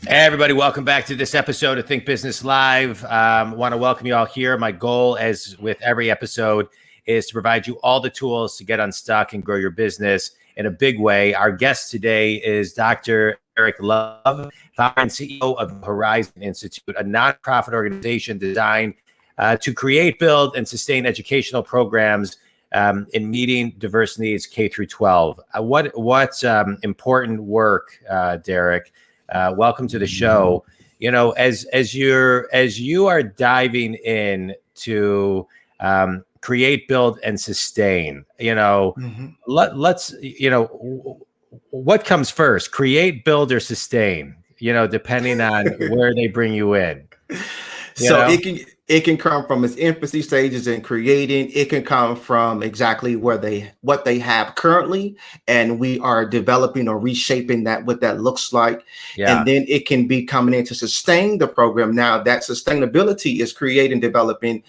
Hey everybody, welcome back to this episode of Think Business Live. Want to welcome you all here. My goal, as with every episode, is to provide you all the tools to get unstuck and grow your business in a big way. Our guest today is Dr. Derrick Love, founder and CEO of Horizon Institute, a nonprofit organization designed to create, build, and sustain educational programs in meeting diverse needs K through 12. What important work, Derrick. Welcome to the show. You know, as you are diving in to create, build, and sustain, you know, let's what comes first, create, build, or sustain, you know, depending on where they bring you in. So it can come from its infancy stages in creating. It can come from exactly what they have currently, and we are developing or reshaping that, what that looks like. Yeah. And then it can be coming in to sustain the program. Now that sustainability is creating, developing,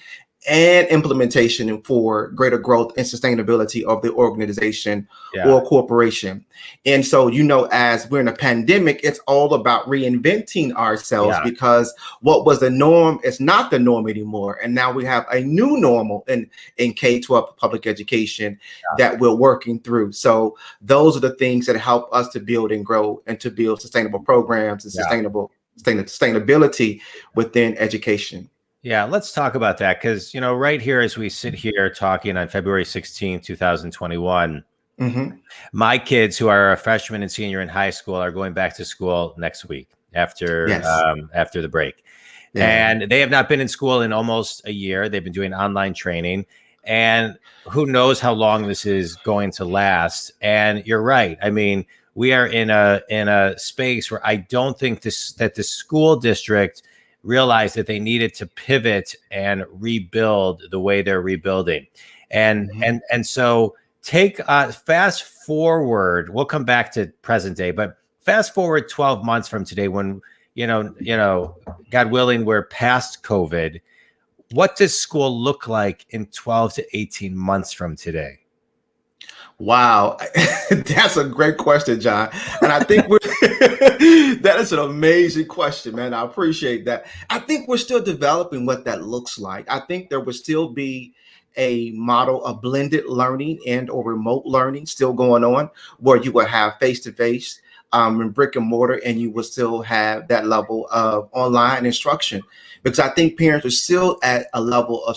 and implementation for greater growth and sustainability of the organization or corporation. And so, you know, as we're in a pandemic, it's all about reinventing ourselves because what was the norm is not the norm anymore. And now we have a new normal in K-12 public education that we're working through. So those are the things that help us to build and grow and to build sustainable programs and sustainability within education. Yeah, let's talk about that because, you know, right here as we sit here talking on February 16, 2021, my kids who are a freshman and senior in high school are going back to school next week after the break. Yeah. And they have not been in school in almost a year. They've been doing online training, and who knows how long this is going to last. And you're right. I mean, we are in a space where I don't think that the school district realized that they needed to pivot and rebuild the way they're rebuilding. And so take fast forward, we'll come back to present day, but fast forward 12 months from today when, you know, God willing, we're past COVID. What does school look like in 12 to 18 months from today? Wow, that's a great question, John. And I think that is an amazing question, man. I appreciate that. I think we're still developing what that looks like. I think there will still be a model of blended learning and or remote learning still going on, where you will have face-to-face in brick and mortar, and you will still have that level of online instruction. Because I think parents are still at a level of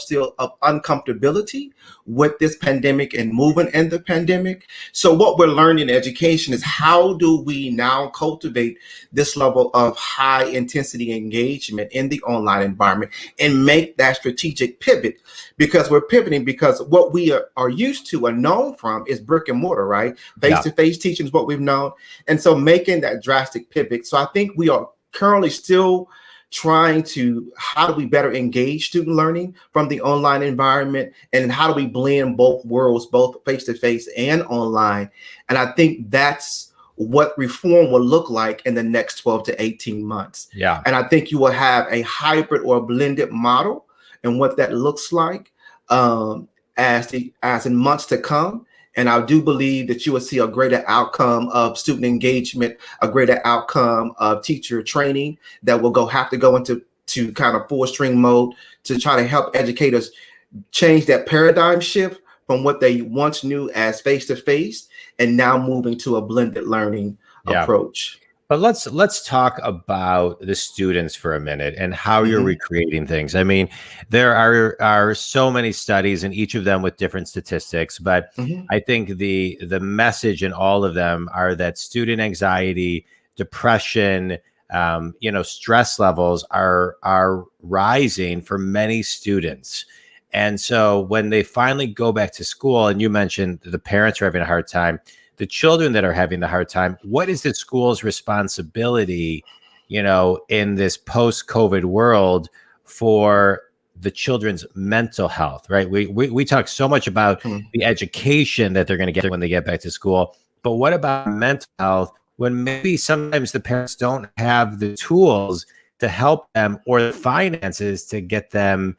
uncomfortability with this pandemic and moving in the pandemic. So what we're learning in education is how do we now cultivate this level of high intensity engagement in the online environment and make that strategic pivot, because we're pivoting because what we are used to and known from is brick and mortar, right? Face-to-face teaching is what we've known. And so making that drastic pivot. So I think we are currently still trying to, how do we better engage student learning from the online environment, and how do we blend both worlds, both face-to-face and online? And I think that's what reform will look like in the next 12 to 18 months. Yeah. And I think you will have a hybrid or a blended model, and what that looks like as in months to come. And I do believe that you will see a greater outcome of student engagement, a greater outcome of teacher training that will have to go into kind of full string mode to try to help educators change that paradigm shift from what they once knew as face-to-face and now moving to a blended learning approach. But let's talk about the students for a minute and how you're recreating things. I mean, there are so many studies, and each of them with different statistics. But I think the message in all of them are that student anxiety, depression, stress levels are rising for many students. And so when they finally go back to school, and you mentioned the parents are having a hard time, the children that are having the hard time, what is the school's responsibility, in this post-COVID world for the children's mental health, right? We talk so much about the education that they're going to get when they get back to school, but what about mental health when maybe sometimes the parents don't have the tools to help them or the finances to get them,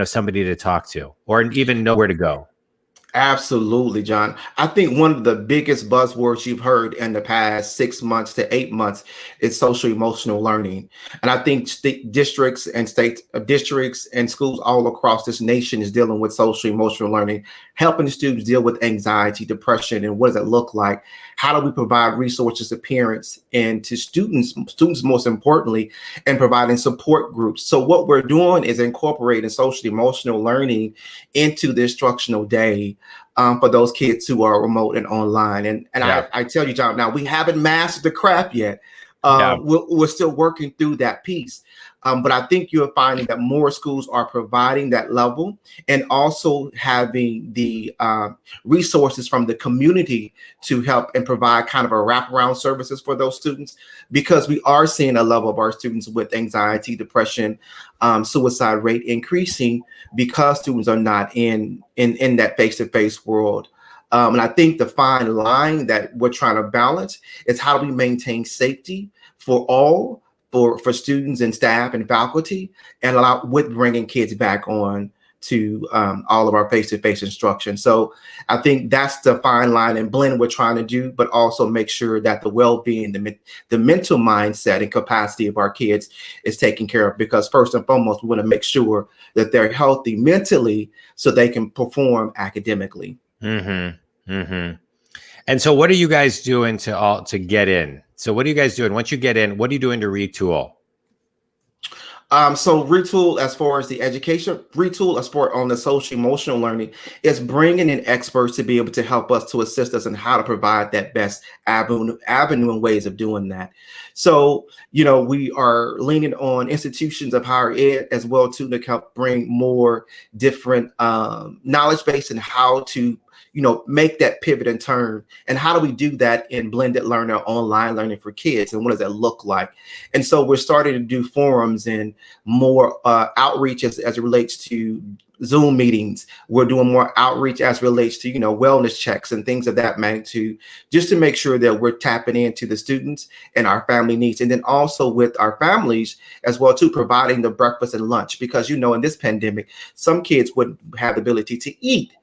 somebody to talk to or even know where to go? Absolutely, John. I think one of the biggest buzzwords you've heard in the past 6 months to 8 months is social emotional learning. And I think state districts and schools all across this nation is dealing with social emotional learning, helping the students deal with anxiety, depression, and what does it look like? How do we provide resources to parents and to students most importantly, and providing support groups. So what we're doing is incorporating social emotional learning into the instructional day for those kids who are remote and online. And Yeah. I tell you, John, now we haven't mastered the craft yet. Yeah. We're still working through that piece. But I think you're finding that more schools are providing that level and also having the resources from the community to help and provide kind of a wraparound services for those students, because we are seeing a level of our students with anxiety, depression, suicide rate increasing because students are not in that face-to-face world. And I think the fine line that we're trying to balance is how do we maintain safety for all, for students and staff and faculty, and allow with bringing kids back on to all of our face-to-face instruction. So I think that's the fine line and blend we're trying to do, but also make sure that the well-being, the mental mindset and capacity of our kids is taken care of, because first and foremost, we want to make sure that they're healthy mentally so they can perform academically. Mm-hmm. Mm-hmm. And so what are you guys doing to get in? So what are you guys doing? Once you get in, what are you doing to retool? So Retool, as far as the education, Retool, as far on the social emotional learning, is bringing in experts to be able to help us, to assist us in how to provide that best avenue and ways of doing that. So, we are leaning on institutions of higher ed as well too, to help bring more different knowledge base and how to make that pivot and turn. And how do we do that in blended learning, online learning for kids? And what does that look like? And so we're starting to do forums and more outreach as it relates to Zoom meetings. We're doing more outreach as it relates to, wellness checks and things of that magnitude, just to make sure that we're tapping into the students and our family needs. And then also with our families as well too, providing the breakfast and lunch, because, in this pandemic, some kids wouldn't have the ability to eat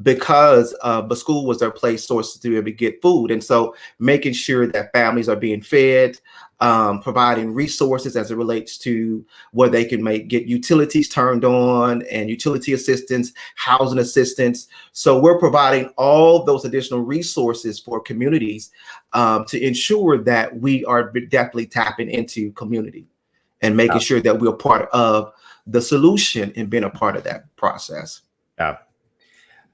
because the school was their place source to be able to get food. And so making sure that families are being fed, providing resources as it relates to where they can get utilities turned on and utility assistance, housing assistance. So we're providing all those additional resources for communities to ensure that we are definitely tapping into community and making sure that we're part of the solution and being a part of that process. Yeah.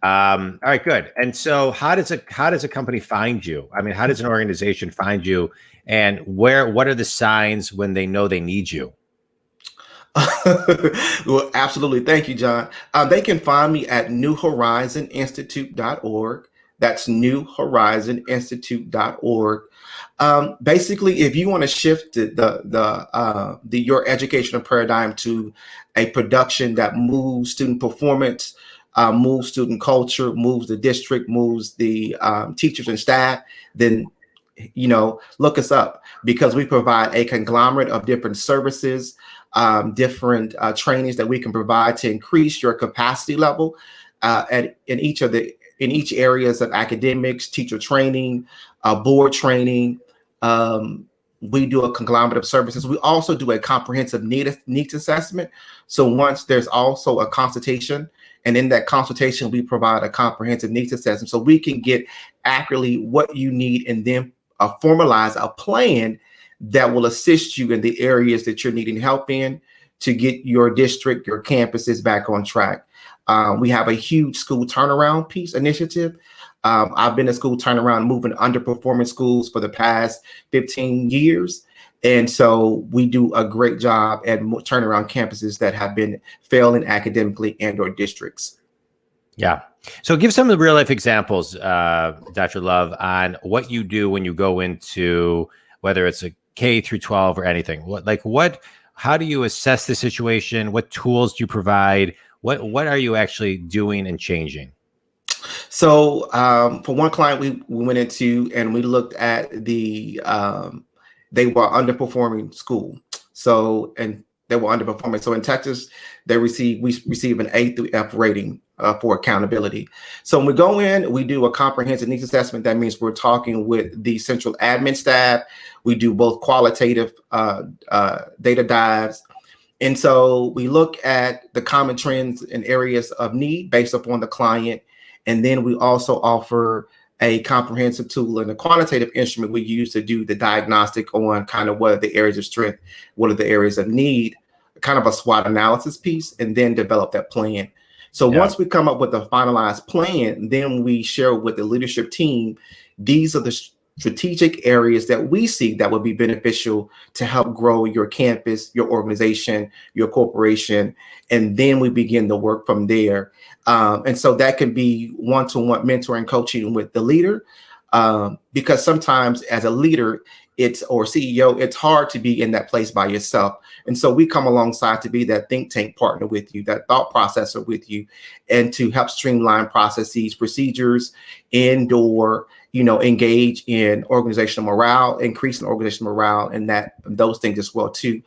All right, good. And so how does a company find you? I mean, how does an organization find you, and what are the signs when they know they need you? Well, absolutely. Thank you, John. They can find me at newhorizoninstitute.org. That's newhorizoninstitute.org. Basically, if you want to shift your educational paradigm to a production that moves student performance, moves student culture, moves the district, moves the teachers and staff, then look us up, because we provide a conglomerate of different services, different trainings that we can provide to increase your capacity level in each areas of academics, teacher training, board training. We do a conglomerate of services. We also do a comprehensive needs assessment. So once there's also a consultation, and in that consultation, we provide a comprehensive needs assessment so we can get accurately what you need, and then formalize a plan that will assist you in the areas that you're needing help in to get your district, your campuses back on track. We have a huge school turnaround initiative. I've been a school turnaround, moving underperforming schools for the past 15 years. And so we do a great job at turning around campuses that have been failing academically and or districts. Yeah. So give some of the real life examples, Dr. Love, on what you do when you go into, whether it's a K through 12 or anything. How do you assess the situation? What tools do you provide? What are you actually doing and changing? So for one client we went into, and we looked at they were underperforming school. So, and that were underperforming. So in Texas, we receive an A through F rating for accountability. So when we go in, we do a comprehensive needs assessment. That means we're talking with the central admin staff. We do both qualitative data dives. And so we look at the common trends and areas of need based upon the client. And then we also offer a comprehensive tool and a quantitative instrument we use to do the diagnostic on kind of what are the areas of strength, what are the areas of need, kind of a SWOT analysis piece, and then develop that plan. So once we come up with a finalized plan, then we share with the leadership team, these are the strategic areas that we see that would be beneficial to help grow your campus, your organization, your corporation. And then we begin the work from there. And so that can be one-to-one mentoring, coaching with the leader, because sometimes as a leader, or CEO, it's hard to be in that place by yourself. And so we come alongside to be that think tank partner with you, that thought processor with you, and to help streamline processes, procedures, and/or engage in organizational morale, increasing organizational morale, and those things as well too.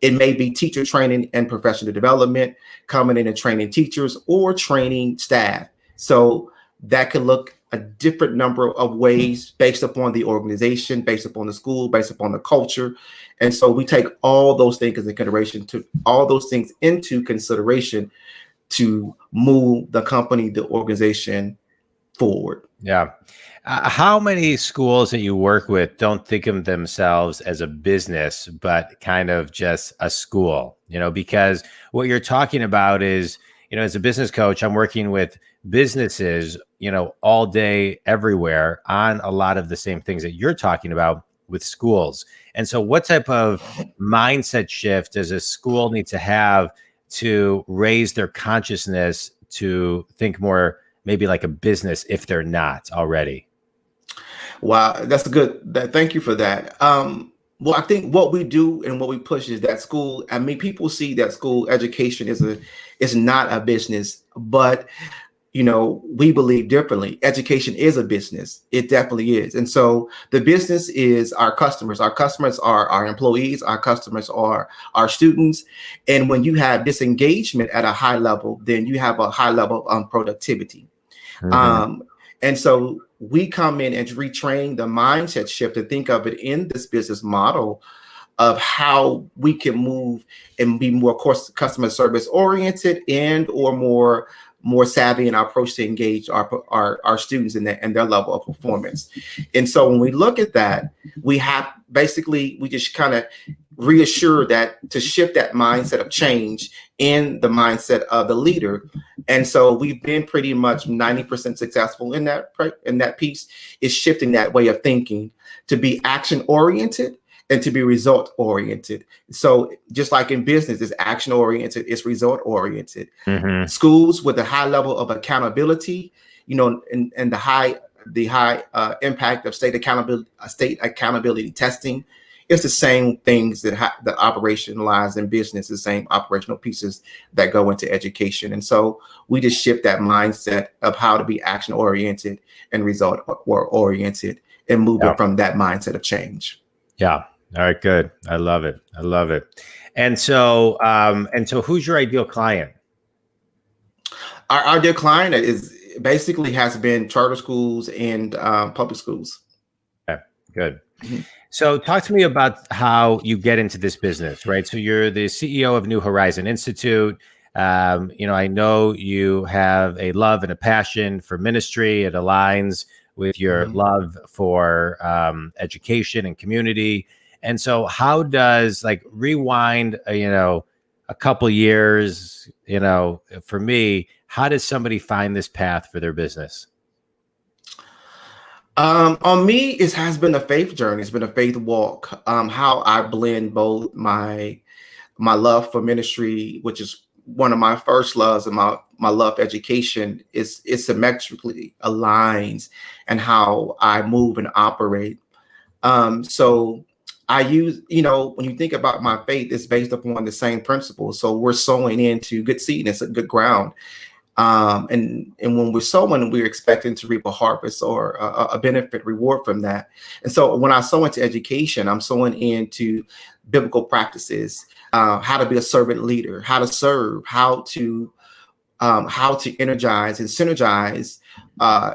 It may be teacher training and professional development, coming in and training teachers or training staff. So that could look a different number of ways based upon the organization, based upon the school, based upon the culture. And so we take all those things into consideration to move the company, the organization forward. Yeah. How many schools that you work with don't think of themselves as a business, but kind of just a school, because what you're talking about is, as a business coach, I'm working with businesses, all day, everywhere on a lot of the same things that you're talking about with schools. And so what type of mindset shift does a school need to have to raise their consciousness to think more maybe like a business if they're not already? Wow, that's thank you for that. Well, I think what we do and what we push is that school. I mean, people see that school education is not a business, but we believe differently. Education is a business. It definitely is. And so the business is our customers. Our customers are our employees. Our customers are our students. And when you have disengagement at a high level, then you have a high level of productivity. Mm-hmm. And so we come in and retrain the mindset shift to think of it in this business model of how we can move and be more customer service oriented or more savvy in our approach to engage our students in their level of performance. And so when we look at that, we just kind of reassure that to shift that mindset of change in the mindset of the leader. And so we've been pretty much 90% successful in that piece, is shifting that way of thinking to be action oriented and to be result oriented. So just like in business, it's action oriented, it's result oriented. Mm-hmm. Schools with a high level of accountability, and the high impact of state accountability testing. It's the same things that operationalize in business, the same operational pieces that go into education. And so we just shift that mindset of how to be action oriented and result oriented and move it from that mindset of change. Yeah. All right, good. I love it. And so who's your ideal client? Our ideal client has been charter schools and public schools. Okay, good. Mm-hmm. So talk to me about how you get into this business, right? So you're the CEO of New Horizon Institute. I know you have a love and a passion for ministry. It aligns with your mm-hmm. love for education and community. And so how does rewind, a couple years, for me, how does somebody find this path for their business? On me, it has been a faith journey. It's been a faith walk. How I blend both my love for ministry, which is one of my first loves, and my love for education is symmetrically aligns, and how I move and operate. So I use, when you think about my faith, it's based upon the same principles. So we're sowing into good seed and good ground. And when we're sowing, we're expecting to reap a harvest or a benefit reward from that. And so when I sow into education, I'm sowing into biblical practices, how to be a servant leader, how to serve, how to energize and synergize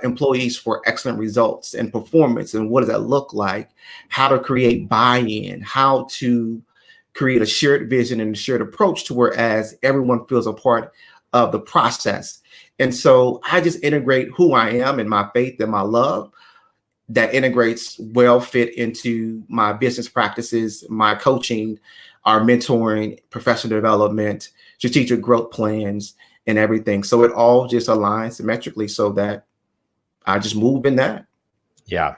employees for excellent results and performance. And what does that look like? How to create buy-in, how to create a shared vision and a shared approach to whereas everyone feels a part of the process. And so I just integrate who I am and my faith and my love that integrates well fit into my business practices, my coaching, our mentoring, professional development, strategic growth plans, and everything. So it all just aligns symmetrically so that I just move in that. Yeah,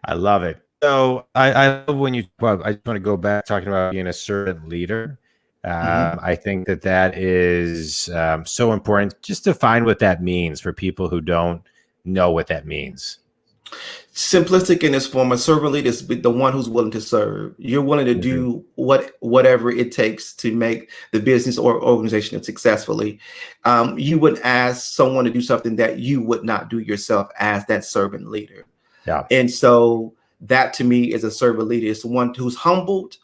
I love it. So I love when you, well, I just want to go back talking about being a servant leader. I think that is so important. Just define what that means for people who don't know what that means. Simplistic in its form, a servant leader is the one who's willing to serve. You're willing to do whatever it takes to make the business or organization successfully. You wouldn't ask someone to do something that you would not do yourself as that servant leader. Yeah. And so that to me is a servant leader. It's one who's humbled,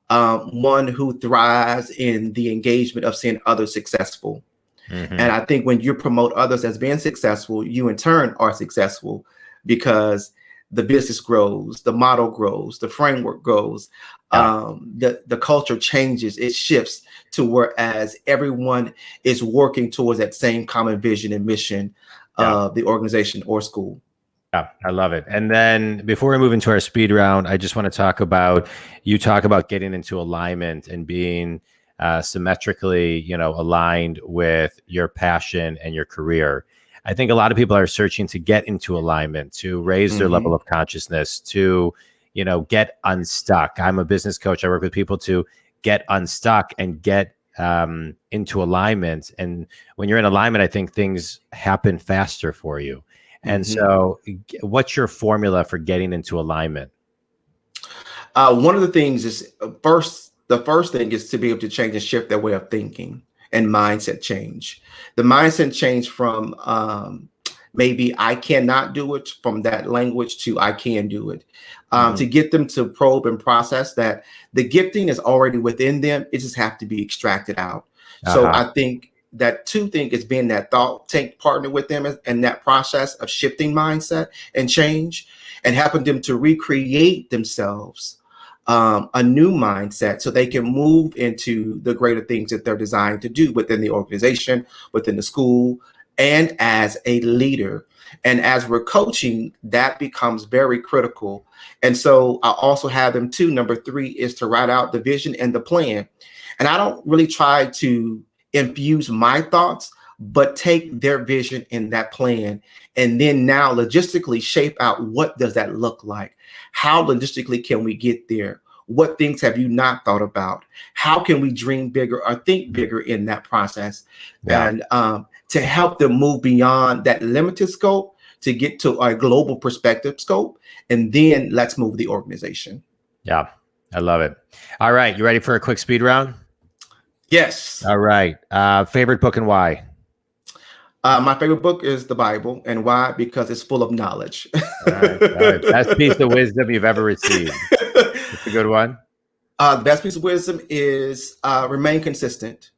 one who thrives in the engagement of seeing others successful. And I think when you promote others as being successful, you in turn are successful because the business grows, the model grows, the framework grows, the culture changes, it shifts to whereas everyone is working towards that same common vision and mission of the organization or school. Yeah, I love it. And then before we move into our speed round, I just want to talk about, you talk about getting into alignment and being symmetrically, aligned with your passion and your career. I think a lot of people are searching to get into alignment, to raise their level of consciousness, to, get unstuck. I'm a business coach. I work with people to get unstuck and get into alignment. And when you're in alignment, I think things happen faster for you. And so what's your formula for getting into alignment? One of the things is the first thing is to be able to change and shift their way of thinking and mindset change. The mindset change from maybe I cannot do it, from that language to I can do it, to get them to probe and process that the gifting is already within them. It just have to be extracted out. So I think that two things is being that thought tank partner with them in that process of shifting mindset and change and helping them to recreate themselves a new mindset so they can move into the greater things that they're designed to do within the organization, within the school, and as a leader. And as we're coaching, that becomes very critical. And so I also have them too. Number 3 is to write out the vision and the plan. And I don't really try to infuse my thoughts, but take their vision in that plan. And then now logistically shape out what does that look like? How logistically can we get there? What things have you not thought about? How can we dream bigger or think bigger in that process? And to help them move beyond that limited scope to get to a global perspective scope. And then let's move the organization. Yeah, I love it. All right. You ready for a quick speed round? Yes. All right. Favorite book and why? My favorite book is the Bible. And why? Because it's full of knowledge. All right. Best piece of wisdom you've ever received. It's a good one. The best piece of wisdom is remain consistent.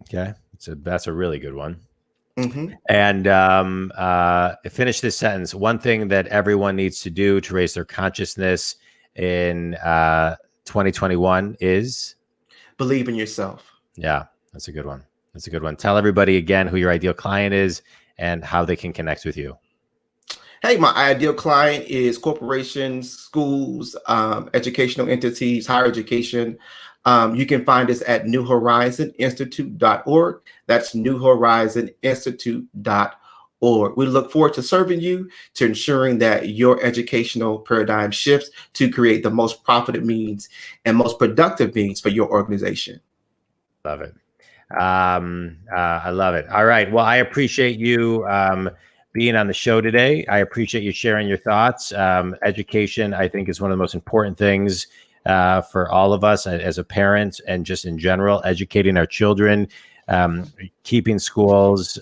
Okay. That's a really good one. And finish this sentence. One thing that everyone needs to do to raise their consciousness in 2021 is? Believe in yourself. Yeah, that's a good one. That's a good one. Tell everybody again who your ideal client is and how they can connect with you. Hey, my ideal client is corporations, schools, educational entities, higher education. You can find us at newhorizoninstitute.org. That's newhorizoninstitute.org. We look forward to serving you, to ensuring that your educational paradigm shifts to create the most profitable means and most productive means for your organization. Love it. I love it. All right. Well, I appreciate you being on the show today. I appreciate you sharing your thoughts. Education, I think, is one of the most important things for all of us as a parent and just in general, educating our children, keeping schools,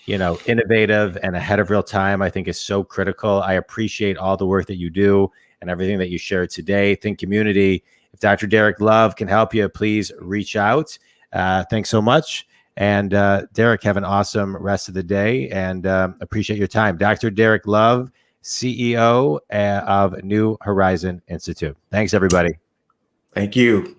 innovative and ahead of real time, I think is so critical. I appreciate all the work that you do and everything that you shared today. Think community. If Dr. Derrick Love can help you, please reach out. Thanks so much. And Derrick, have an awesome rest of the day and appreciate your time. Dr. Derrick Love, CEO of New Horizon Institute. Thanks, everybody. Thank you.